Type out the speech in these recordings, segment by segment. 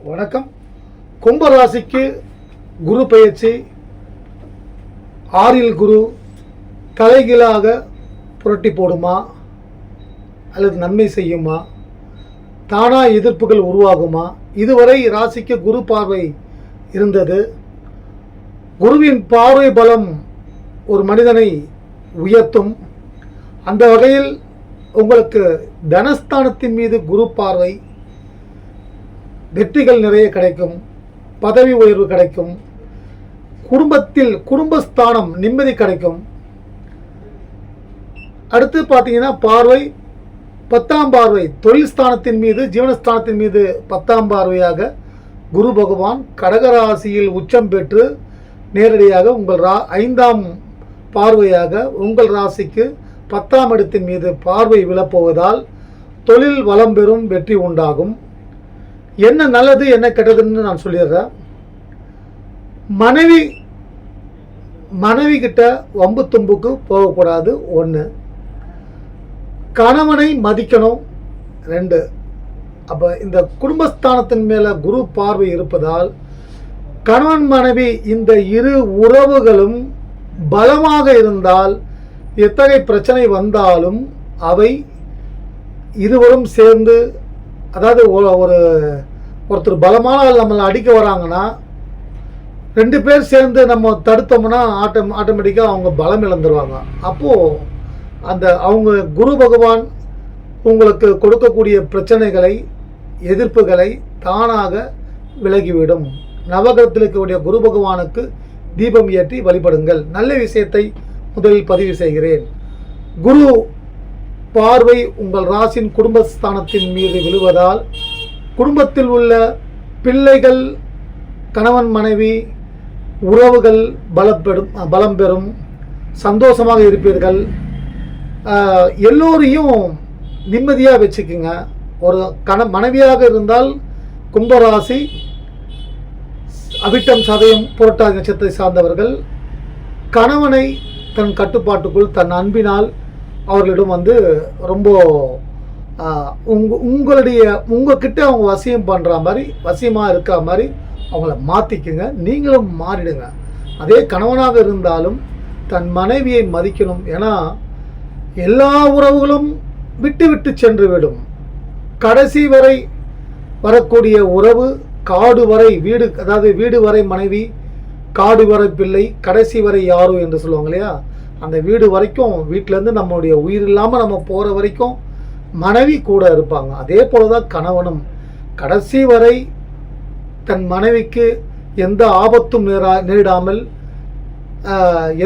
வணக்கம். கும்பராசிக்கு குரு பெயர்ச்சி, ஆறில் குரு தலைகீழாக புரட்டி போடுமா அல்லது நன்மை செய்யுமா? தானா எதிர்ப்புகள் உருவாகுமா? இதுவரை ராசிக்கு குரு பார்வை இருந்தது. குருவின் பார்வை பலம் ஒரு மனிதனை உயர்த்தும். அந்த வகையில் உங்களுக்கு தனஸ்தானத்தின் மீது குரு பார்வை, வெற்றிகள் நிறைய கிடைக்கும், பதவி உயர்வு கிடைக்கும், குடும்பத்தில் குடும்பஸ்தானம் நிம்மதி கிடைக்கும். அடுத்து பார்த்தீங்கன்னா பார்வை 10ஆம் பார்வை தொழில் ஸ்தானத்தின் மீது, ஜீவனஸ்தானத்தின் மீது 10ஆம் பார்வையாக குரு பகவான் கடகராசியில் உச்சம் பெற்று நேரடியாக உங்கள் 5ஆம் பார்வையாக உங்கள் ராசிக்கு 10ஆம் இடத்தின் மீது பார்வை விழப்போவதால் தொழில் வளம் பெறும், வெற்றி உண்டாகும். என்ன நல்லது என்ன கெட்டதுன்னு நான் சொல்லிடுறேன். மனைவி கிட்ட வம்பு தும்புக்கு போகக்கூடாது. 1, கணவனை மதிக்கணும். 2, அப்போ இந்த குடும்பஸ்தானத்தின் மேலே குரு பார்வை இருப்பதால் கணவன் மனைவி இந்த இரு உறவுகளும் பலமாக இருந்தால் எத்தகைய பிரச்சனை வந்தாலும் அவை இருவரும் சேர்ந்து, அதாவது ஒருத்தர் பலமான நம்மளை அடிக்க வராங்கன்னா 2 பேர் சேர்ந்து நம்ம தடுத்தோம்னா ஆட்டோமேட்டிக்காக அவங்க பலம் இழந்துருவாங்க. அப்போது அவங்க குரு பகவான் உங்களுக்கு கொடுக்கக்கூடிய பிரச்சனைகளை, எதிர்ப்புகளை தானாக விலகிவிடும். நவகிரகத்தில் இருக்கக்கூடிய குரு பகவானுக்கு தீபம் ஏற்றி வழிபடுங்கள். நல்ல விஷயத்தை முதலில் பதிவு செய்கிறேன். குரு பார்வை உங்கள் ராசியின் குடும்பஸ்தானத்தின் மீது விழுவதால் குடும்பத்தில் உள்ள பிள்ளைகள், கணவன் மனைவி உறவுகள் பலம் பெறும், சந்தோஷமாக இருப்பீர்கள். எல்லோரையும் நிம்மதியாக வச்சுக்குங்க. ஒரு மனைவியாக இருந்தால் கும்பராசி, அவிட்டம், சதயம், புரட்டாதி நட்சத்திரத்தை சார்ந்தவர்கள் கணவனை தன் கட்டுப்பாட்டுக்குள் தன் அன்பினால் அவர்களிடம் ரொம்ப உங்ககிட்ட அவங்க வசியம் பண்ணுற மாதிரி, வசியமாக இருக்கிற மாதிரி அவங்கள மாற்றிக்குங்க. நீங்களும் மாறிடுங்க. அதே கணவனாக இருந்தாலும் தன் மனைவியை மதிக்கணும். ஏன்னா எல்லா உறவுகளும் விட்டு விட்டு சென்று விடும். கடைசி வரை வரக்கூடிய உறவு காடு வரை வீடு, அதாவது வீடு வரை மனைவி, காடு வரை பிள்ளை, கடைசி வரை யாரோ என்று சொல்லுவாங்க இல்லையா? அந்த வீடு வரைக்கும், வீட்டிலேருந்து நம்மளுடைய உயிர் இல்லாமல் நம்ம போகிற வரைக்கும் மனைவி கூட இருப்பாங்க. அதே போல தான் கணவனும் கடைசி வரை தன் மனைவிக்கு எந்த ஆபத்தும் நேரிடாமல்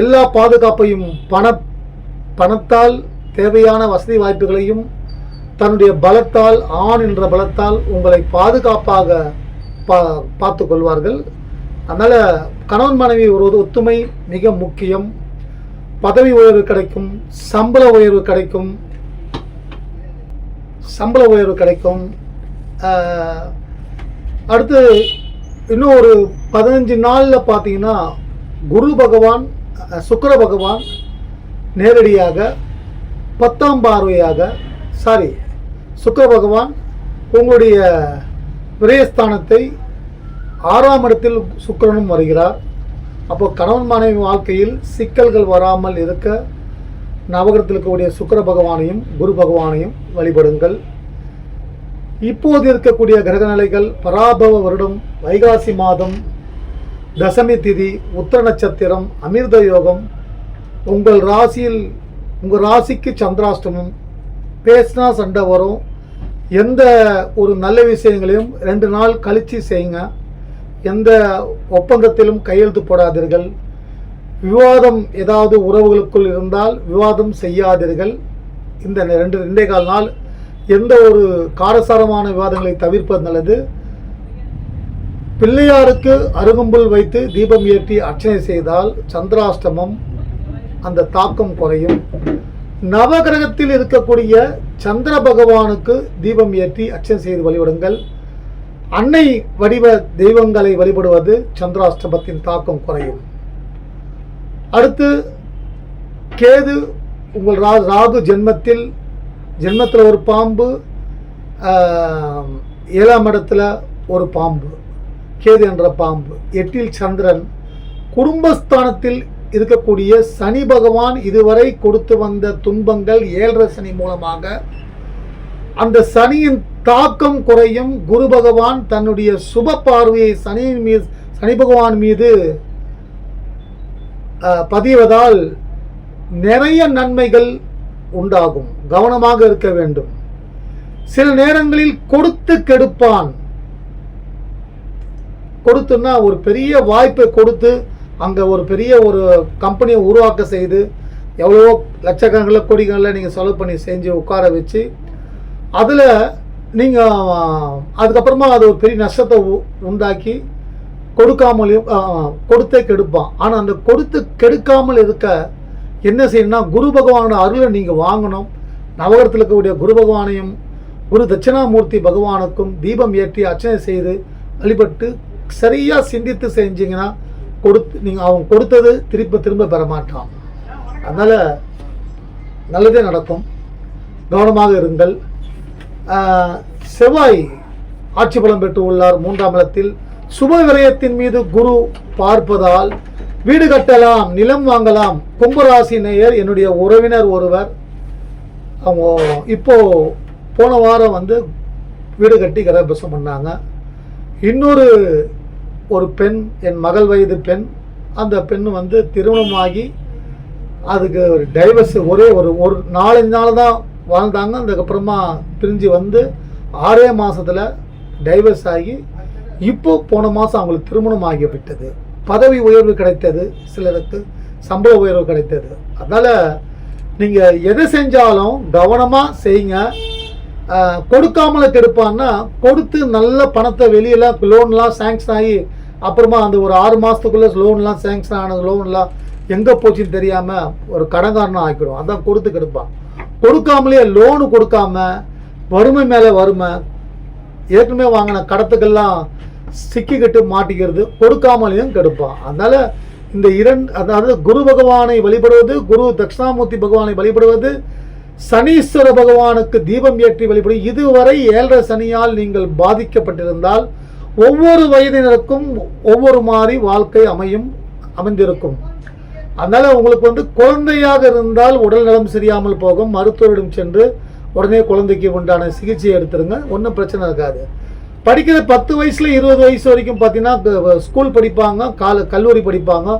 எல்லா பாதுகாப்பையும் பணத்தால் தேவையான வசதி வாய்ப்புகளையும் தன்னுடைய பலத்தால், ஆண் என்ற பலத்தால் உங்களை பாதுகாப்பாக பார்த்து கொள்வார்கள். அதனால் கணவன் மனைவி ஒரு ஒத்துமை மிக முக்கியம். பதவி உயர்வு கிடைக்கும், சம்பள உயர்வு கிடைக்கும். அடுத்து இன்னும் ஒரு 15 நாளில் பார்த்தீங்கன்னா குரு பகவான், சுக்கிர பகவான் நேரடியாக 10ஆம் பார்வையாக, சுக்கிர பகவான் உங்களுடைய விரயஸ்தானத்தை 6ஆம் இடத்தில் சுக்கிரனும் வருகிறார். அப்போ கணவன் மனைவி வாழ்க்கையில் சிக்கல்கள் வராமல் இருக்க நவகிரகத்தில் இருக்கக்கூடிய சுக்கிர பகவானையும் குரு பகவானையும் வழிபடுங்கள். இப்போது இருக்கக்கூடிய கிரகநிலைகள் பராபவ வருடம், வைகாசி மாதம், தசமி திதி, உத்திர நட்சத்திரம், அமிர்த யோகம். உங்கள் ராசிக்கு சந்திராஷ்டமம். பேசினா சண்டை வரும். எந்த ஒரு நல்ல விஷயங்களையும் 2 நாள் கழித்து செய்யுங்க. எந்த ஒப்பந்தத்திலும் கையெழுத்து போடாதீர்கள். விவாதம் ஏதாவது உறவுகளுக்குள் இருந்தால் விவாதம் செய்யாதீர்கள். இந்த 2.25 நாள் எந்த ஒரு காரசாரமான விவாதங்களை தவிர்ப்பது நல்லது. பிள்ளையாருக்கு அருகம்புல் வைத்து தீபம் ஏற்றி அர்ச்சனை செய்தால் சந்திராஷ்டமம் அந்த தாக்கம் குறையும். நவகிரகத்தில் இருக்கக்கூடிய சந்திர பகவானுக்கு தீபம் ஏற்றி அர்ச்சனை செய்து வழிபடுங்கள். அன்னை வடிவ தெய்வங்களை வழிபடுவது சந்திராஷ்டமத்தின் தாக்கம் குறையும். அடுத்து கேது உங்கள் ராகு ஜென்மத்தில் ஒரு பாம்பு, 7ஆம் இடத்துல ஒரு பாம்பு, கேது என்ற பாம்பு, 8ல் சந்திரன், குடும்பஸ்தானத்தில் இருக்கக்கூடிய சனி பகவான் இதுவரை கொடுத்து வந்த துன்பங்கள் 7.5 சனி மூலமாக அந்த சனியின் தாக்கம் குறையும். குரு பகவான் தன்னுடைய சுப பார்வையை சனி பகவான் மீது பதிவதால் நிறைய நன்மைகள் உண்டாகும். கவனமாக இருக்க வேண்டும். சில நேரங்களில் கொடுத்து கெடுப்பான். கொடுத்துன்னா ஒரு பெரிய வாய்ப்பை கொடுத்து அங்கே ஒரு பெரிய ஒரு கம்பெனியை உருவாக்க செய்து எவ்வளவோ லட்சக்கணக்கில் கோடிகளில் நீங்கள் செலவு பண்ணி செஞ்சு உட்கார வச்சு அதில் நீங்கள் அதுக்கப்புறமா அது ஒரு பெரிய நஷ்டத்தை உண்டாக்கி கொடுக்காமலையும் கொடுத்தே கெடுப்பான். ஆனால் அந்த கொடுத்து கெடுக்காமல் இருக்க என்ன செய்யணும்னா குரு பகவானோட அருளை நீங்கள் வாங்கணும். நவகிரகத்தில் இருக்கக்கூடிய குரு பகவானையும் குரு தட்சிணாமூர்த்தி பகவானுக்கும் தீபம் ஏற்றி அர்ச்சனை செய்து வழிபட்டு சரியாக சிந்தித்து செஞ்சீங்கன்னா நீங்கள் அவங்க கொடுத்தது திரும்ப பெற மாட்டான். அதனால் நல்லதே நடக்கும். கவனமாக இருங்கள். செவ்வாய் ஆட்சி பலம் பெற்று உள்ளார் 3ஆம் இடத்தில். சுப விரயத்தின் மீது குரு பார்ப்பதால் வீடு கட்டலாம், நிலம் வாங்கலாம். கும்பராசி நேயர் என்னுடைய உறவினர் ஒருவர் அவங்க இப்போ போன வாரம் வீடு கட்டி கிரகபிரவேசம் பண்ணாங்க. இன்னொரு பெண், என் மகள் வயது பெண், அந்த பெண் திருமணமாகி அதுக்கு ஒரு டைவர்ஸ் ஒரே ஒரு 4-5 நாள் தான் வாழ்ந்தாங்க. அதுக்கப்புறமா பிரிஞ்சு 6 மாதத்தில் டைவர்ஸ் ஆகி இப்போ போன மாதம் அவங்களுக்கு திருமணம் ஆகிவிட்டது. பதவி உயர்வு கிடைத்தது, சிலருக்கு சம்பள உயர்வு கிடைத்தது. அதனால் நீங்கள் எதை செஞ்சாலும் கவனமாக செய்யுங்க. கொடுக்காமல கெடுப்பான்னா கொடுத்து நல்ல பணத்தை வெளியெல்லாம் லோன்லாம் சேங்ஷன் ஆகி அப்புறமா அந்த ஒரு 6 மாதத்துக்குள்ளே லோன்லாம் சேங்ஷன் ஆனது லோன்லாம் எங்கே போச்சுன்னு தெரியாமல் ஒரு கடன்காரனாக ஆக்கிடும். அதான் கொடுத்து கெடுப்பான். கொடுக்காமலே லோனு கொடுக்காம வறுமை மேலே வறுமை, ஏற்கனவே வாங்கின கடத்துக்கெல்லாம் சிக்கிக்கிட்டு மாட்டிக்கிறது, கொடுக்காமலேயும் கெடுப்பான். அதனால் இந்த அதாவது குரு பகவானை வழிபடுவது, குரு தட்சிணாமூர்த்தி பகவானை வழிபடுவது, சனீஸ்வர பகவானுக்கு தீபம் ஏற்றி வழிபடும். இதுவரை 7.5 சனியால் நீங்கள் பாதிக்கப்பட்டிருந்தால் ஒவ்வொரு வயதினருக்கும் ஒவ்வொரு மாதிரி வாழ்க்கை அமைந்திருக்கும். அதனால் உங்களுக்கு குழந்தையாக இருந்தால் உடல் நலம் சரியாமல் போகும். மருத்துவரிடம் சென்று உடனே குழந்தைக்கு உண்டான சிகிச்சை எடுத்துருங்க, ஒன்றும் பிரச்சனை இருக்காது. படிக்கிற 10 வயசுல 20 வயசு வரைக்கும் பார்த்தீங்கன்னா ஸ்கூல் படிப்பாங்க, கல்லூரி படிப்பாங்க.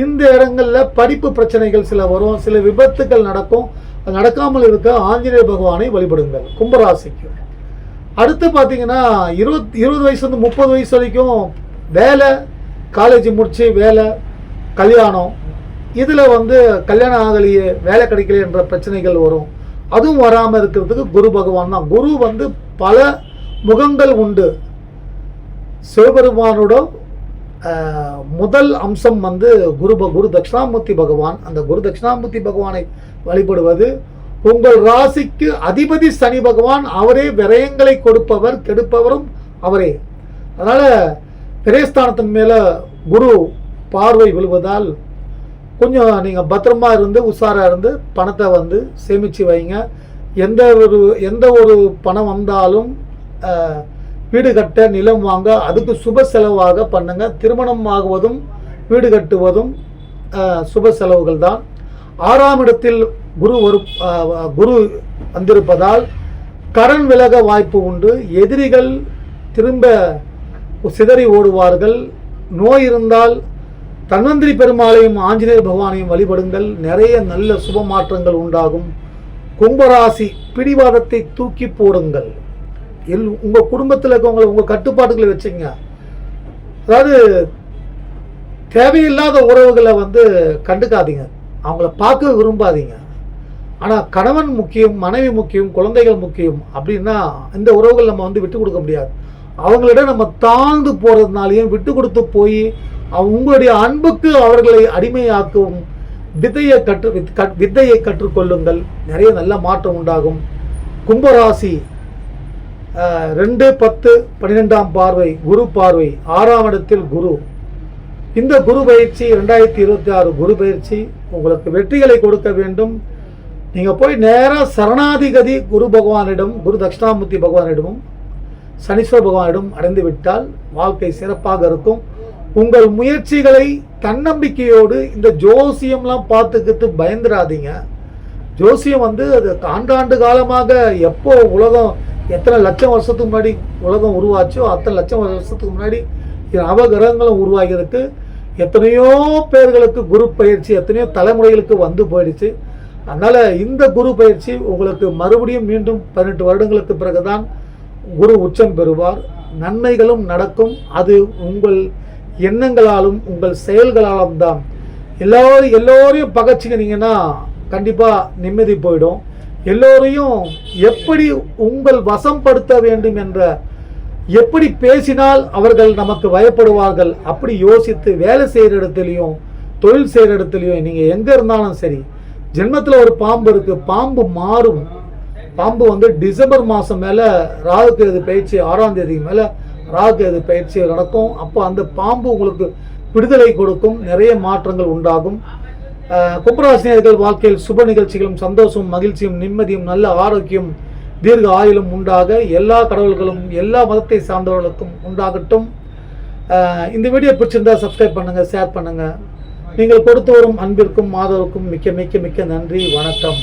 இந்த இடங்களில் படிப்பு பிரச்சனைகள் சில வரும், சில விபத்துக்கள் நடக்கும். அது நடக்காமல் இருக்க ஆஞ்சநேய பகவானை வழிபடுங்கள். கும்பராசிக்கு அடுத்து பார்த்தீங்கன்னா 20 வயசுலேருந்து 30 வயசு வரைக்கும் வேலை, காலேஜ் முடித்து வேலை, கல்யாணம், இதில் கல்யாணம் ஆகலையே, வேலை கிடைக்கலையே என்ற பிரச்சனைகள் வரும். அதுவும் வராமல் இருக்கிறதுக்கு குரு பகவான் தான். குரு பல முகங்கள் உண்டு. சிவபெருமானோட முதல் அம்சம் குரு தட்சிணாமூர்த்தி பகவான். அந்த குரு தட்சிணாமூர்த்தி பகவானை வழிபடுவது, உங்கள் ராசிக்கு அதிபதி சனி பகவான், அவரே விரயங்களை கொடுப்பவர், கெடுப்பவரும் அவரே. அதனால் விரயஸ்தானத்தின் மேலே குரு பார்வை விழுவதால் கொஞ்சம் நீங்கள் பத்திரமா இருந்து உஷாராக இருந்து பணத்தை சேமித்து வைங்க. எந்த ஒரு பணம் வந்தாலும் வீடு கட்ட, நிலம் வாங்க, அதுக்கு சுப செலவாக பண்ணுங்க. திருமணம் ஆகுவதும் வீடு கட்டுவதும் சுப செலவுகள் தான். 6ஆம் இடத்தில் குரு வந்திருப்பதால் கடன் விலக வாய்ப்பு உண்டு. எதிரிகள் திரும்ப சிதறி ஓடுவார்கள். நோய் இருந்தால் தன்வந்திரி பெருமாளையும் ஆஞ்சநேய பகவானையும் வழிபடுங்கள். நிறைய நல்ல சுப மாற்றங்கள் உண்டாகும். கும்பராசி பிடிவாதத்தை தூக்கி போடுங்கள். உங்கள் குடும்பத்தில் இருக்கவங்களை உங்கள் கட்டுப்பாடுகளை வச்சுங்க. அதாவது தேவையில்லாத உறவுகளை கண்டுக்காதீங்க, அவங்கள பார்க்க விரும்பாதீங்க. ஆனால் கணவன் முக்கியம், மனைவி முக்கியம், குழந்தைகள் முக்கியம். அப்படின்னா இந்த உறவுகள் நம்ம விட்டு கொடுக்க முடியாது. அவங்களிடம் நம்ம தாழ்ந்து போகிறதுனாலையும் விட்டு கொடுத்து போய் உங்களுடைய அன்புக்கு அவர்களை அடிமையாக்கும் வித்தையை கற்றுக்கொள்ளுங்கள். நிறைய நல்ல மாற்றம் உண்டாகும். கும்பராசி 2, 10, 12ஆம் பார்வை குரு பார்வை, 6ஆம் இடத்தில் குரு. இந்த குரு பயிற்சி 2026 குரு பயிற்சி உங்களுக்கு வெற்றிகளை கொடுக்க வேண்டும். நீங்கள் போய் நேராக சரணாதிகதி குரு பகவானிடம், குரு தட்சிணாமூர்த்தி பகவானிடமும் சனீஸ்வர பகவானிடம் அடைந்து விட்டால் வாழ்க்கை சிறப்பாக இருக்கும். உங்கள் முயற்சிகளை தன்னம்பிக்கையோடு, இந்த ஜோசியம்லாம் பார்த்துக்கிட்டு பயந்துடாதீங்க. ஜோசியம் வந்து அது ஆண்டாண்டு காலமாக எப்போ உலகம் எத்தனை லட்சம் வருஷத்துக்கு முன்னாடி உலகம் உருவாச்சோ அத்தனை லட்சம் வருஷத்துக்கு முன்னாடி நவகிரகங்களும் உருவாகியிருக்கு. எத்தனையோ பேர்களுக்கு குரு பயிற்சி எத்தனையோ தலைமுறைகளுக்கு வந்து போயிடுச்சு. அதனால் இந்த குரு பயிற்சி உங்களுக்கு மறுபடியும் மீண்டும் 18 வருடங்களுக்கு பிறகுதான் குரு உச்சம் பெறுவார். நன்மைகளும் நடக்கும். அது உங்கள் எண்ணங்களாலும் உங்கள் செயல்களாலும் தான். எல்லோரையும் பகைச்சிக்கினீங்கன்னா கண்டிப்பாக நிம்மதி போயிடும். எல்லோரையும் எப்படி உங்கள் வசப்படுத்த வேண்டும் என்ற, எப்படி பேசினால் அவர்கள் நமக்கு பயப்படுவார்கள் அப்படி யோசித்து வேலை செய்கிற இடத்துலையும் தொழில் செய்கிற இடத்துலையும் நீங்கள் எங்கே இருந்தாலும் சரி, ஜென்மத்தில் ஒரு பாம்பு இருக்குது, பாம்பு மாறும். பாம்பு வந்து டிசம்பர் மாதம் மேலே ராகுகேது பயிற்சி 6ஆம் தேதிக்கு மேலே ராகுகேது பயிற்சி நடக்கும். அப்போ அந்த பாம்பு உங்களுக்கு விடுதலை கொடுக்கும், நிறைய மாற்றங்கள் உண்டாகும். கும்பராசினியர்கள் வாழ்க்கையில் சுப நிகழ்ச்சிகளும் சந்தோஷமும் மகிழ்ச்சியும் நிம்மதியும் நல்ல ஆரோக்கியம் தீர்க்க ஆயுளும் உண்டாக எல்லா கடவுள்களும் எல்லா மதத்தை சார்ந்தவர்களுக்கும் உண்டாகட்டும். இந்த வீடியோ பிடிச்சிருந்தா சப்ஸ்கிரைப் பண்ணுங்கள், ஷேர் பண்ணுங்கள். நீங்கள் கொடுத்து வரும் அன்பிற்கும் ஆதரவுக்கும் மிக்க மிக்க மிக்க நன்றி. வணக்கம்.